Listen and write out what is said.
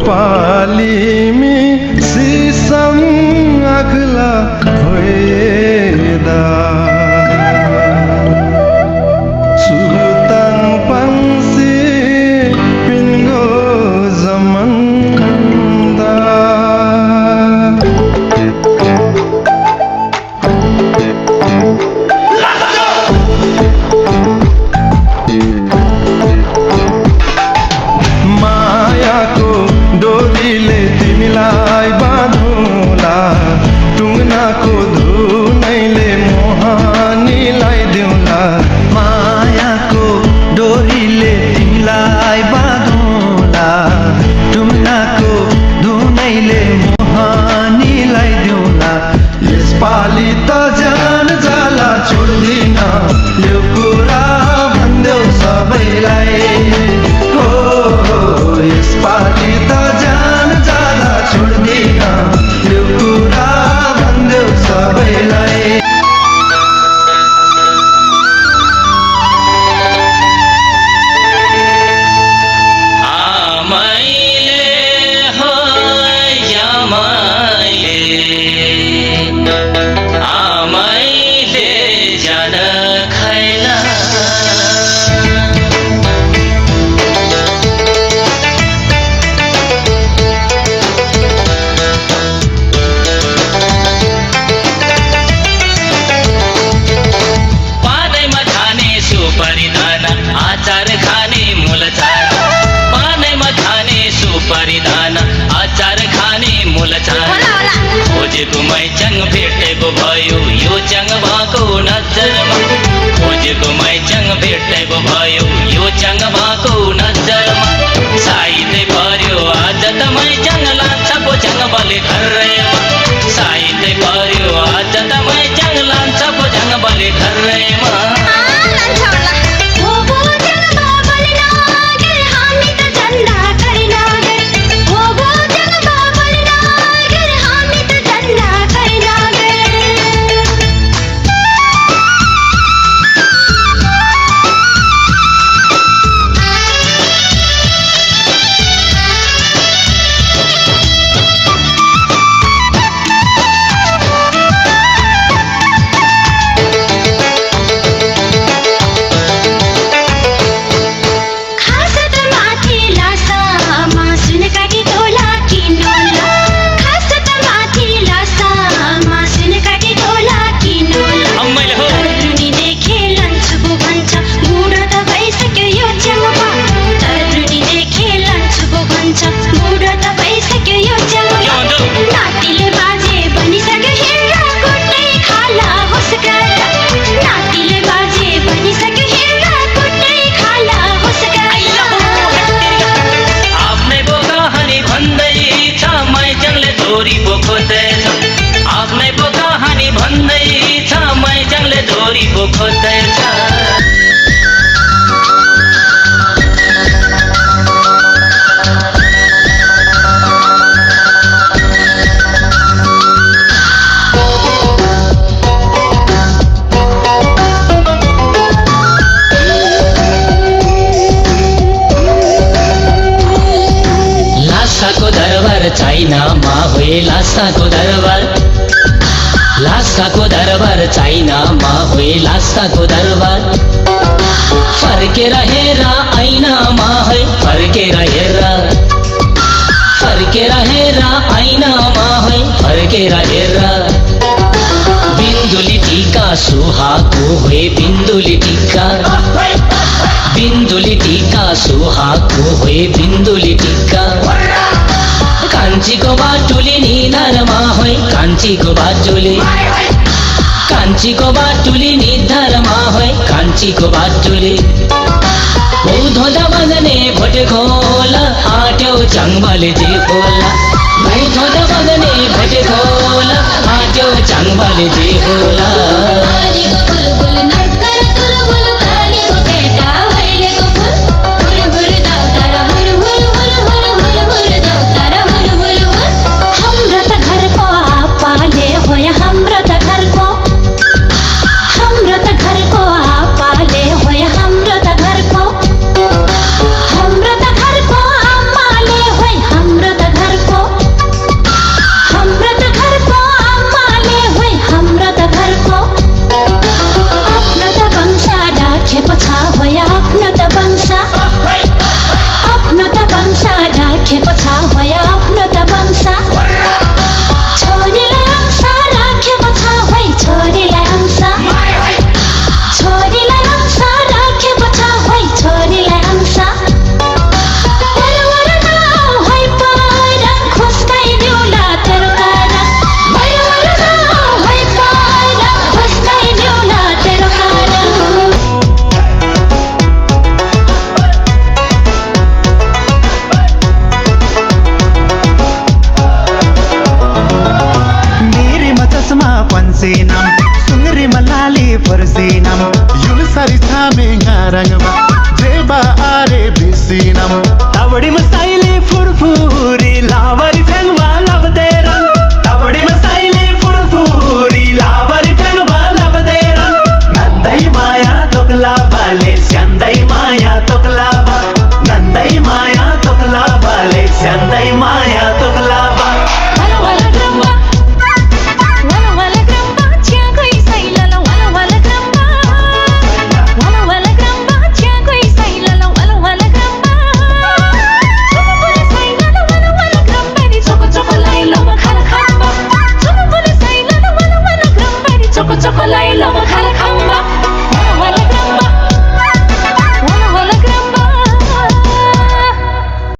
पालिमी sesame अखला होएदा सुतang pangsi pingo zamanda मायाको डोरीले तिमीलाई बाँधौँला टुङ्नाको धुनैले मोहानीलाई दिउँला मायाको डोरीले तिमीलाई बाँधौँला टुङ्नाको धुनैले मोहानीलाई दिउँला यसपालि त जान जाला छोड्दिन यो कुरा भन्देऊ सबैलाई यसपालि त जान जाला छोड्दिन यो कुरा भन्देऊ सबैलाई खोजेको मैचङ भेटेको भयो यो चङ भएको नजरमा खोजेको मैचङ भेटेको भयो यो चङ भएको नजरमा साइदै पर्यो आज त मैचङ लान्छ पोचङ बले घरैमा साइदै पर्यो आज त मैचङ लान्छ पोचङ बले घरैमा चाइनामा होए लासाको दरबार लासाको दरबार चाइनामा होए लासाको दरबार फर्केर हेर ऐनामा है फर्केर हेर ऐनामा है फर्केर हेर बिन्दुली टीका सुहाको होए बिन्दुली टीका सुहाको होए बिन्दुली टीका कान्छीको बाटुली निधारमा होइ कान्छीको बाटुली निधारमा होइ कान्छीको बाटुली धोदा बगने भोटे खोला आट्यो चाङबाले जे होला धोदा बगने भोटे खोला आट्यो चाङबाले जे होला हाम्रो त घरको आमाले होइ हाम्रो त रंगमा जेबा आरे बिसिनम तावडी मसाइल